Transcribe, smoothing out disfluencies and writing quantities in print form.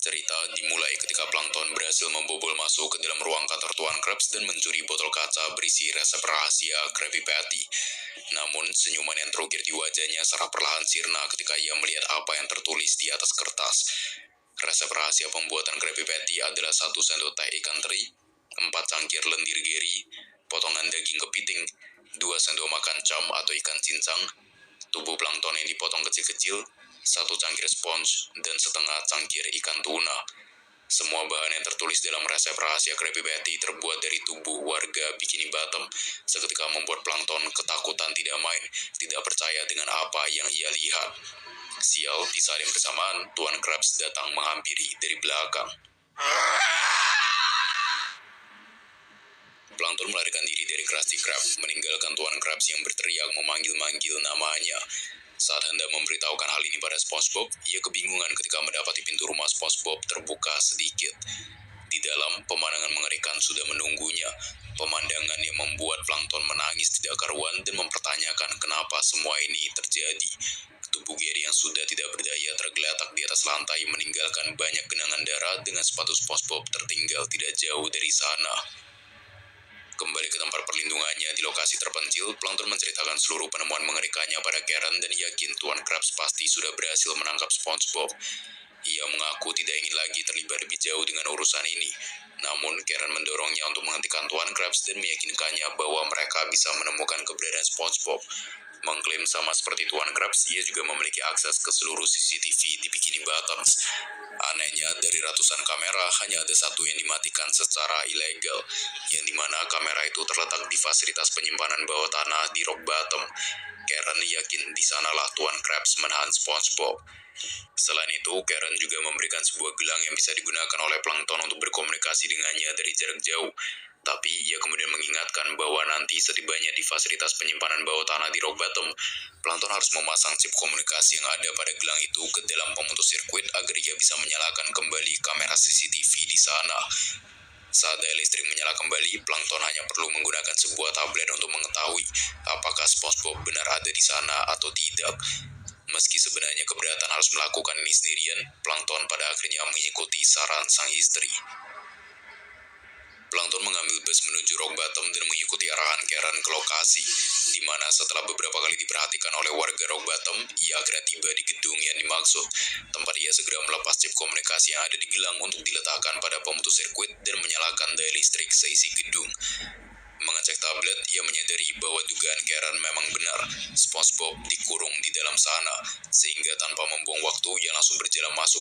Cerita dimulai ketika Plankton berhasil membobol masuk ke dalam ruang kantor Tuan Krabs dan mencuri botol kaca berisi resep rahasia Krabby Patty. Namun, senyuman yang terukir di wajahnya secara perlahan sirna ketika ia melihat apa yang tertulis di atas kertas. Resep rahasia pembuatan Krabby Patty adalah 1 sendok teh ikan teri, 4 cangkir lendir geri, potongan daging kepiting, 2 sendok makan cam atau ikan cincang, tubuh plankton yang dipotong kecil-kecil, 1 cangkir spons, dan setengah cangkir ikan tuna. Semua bahan yang tertulis dalam resep rahasia Krabby Patty terbuat dari tubuh warga Bikini Bottom. Seketika membuat plankton ketakutan tidak main, tidak percaya dengan apa yang ia lihat. Sial, di saat yang bersamaan, Tuan Krabs datang menghampiri dari belakang. Plankton melarikan diri dari Krusty Krab, meninggalkan Tuan Krabs yang berteriak memanggil-manggil namanya. Saat hendak memberitahukan hal ini pada SpongeBob, ia kebingungan ketika mendapati pintu rumah SpongeBob terbuka sedikit. Di dalam, pemandangan mengerikan sudah menunggunya. Pemandangan yang membuat Plankton menangis tidak karuan dan mempertanyakan kenapa semua ini terjadi. Tubuh Gary yang sudah tidak berdaya tergeletak di atas lantai meninggalkan banyak genangan darah dengan sepatu SpongeBob tertinggal tidak jauh dari sana. Kembali ke tempat perlindungannya di lokasi terpencil, Plankton menceritakan seluruh penemuan mengerikannya pada Karen dan yakin Tuan Krabs pasti sudah berhasil menangkap SpongeBob. Ia mengaku tidak ingin lagi terlibat lebih jauh dengan urusan ini. Namun, Karen mendorongnya untuk menghentikan Tuan Krabs dan meyakinkannya bahwa mereka bisa menemukan keberadaan SpongeBob. Mengklaim sama seperti Tuan Krabs, ia juga memiliki akses ke seluruh CCTV di Bikini Bottoms. Anehnya, dari ratusan kamera, hanya ada satu yang dimatikan secara ilegal, yang dimana kamera itu terletak di fasilitas penyimpanan bawah tanah di Rock Bottom. Karen yakin di sanalah Tuan Krabs menahan SpongeBob. Selain itu, Karen juga memberikan sebuah gelang yang bisa digunakan oleh Plankton untuk berkomunikasi dengannya dari jarak jauh. Tapi, ia kemudian mengingatkan bahwa nanti setibanya di fasilitas penyimpanan bawah tanah di Rock Bottom, Plankton harus memasang chip komunikasi yang ada pada gelang itu ke dalam pemutus sirkuit agar ia bisa menyalakan kembali kamera CCTV di sana. Saat daya listrik menyala kembali, Plankton hanya perlu menggunakan sebuah tablet untuk mengetahui apakah SpongeBob benar ada di sana atau tidak. Meski sebenarnya keberatan harus melakukan ini sendirian, Plankton pada akhirnya mengikuti saran sang istri. Plankton mengambil bus menuju Rock Bottom dan mengikuti arahan Karen ke lokasi, di mana setelah beberapa kali diperhatikan oleh warga Rock Bottom, ia akhirnya tiba di gedung yang dimaksud. Tempat ia segera melepas chip komunikasi yang ada di gelang untuk diletakkan pada pemutus sirkuit dan menyalakan daya listrik seisi gedung. Mengecek tablet, ia menyadari bahwa dugaan Karen memang benar. SpongeBob dikurung di dalam sana, sehingga tanpa membuang waktu, ia langsung berjalan masuk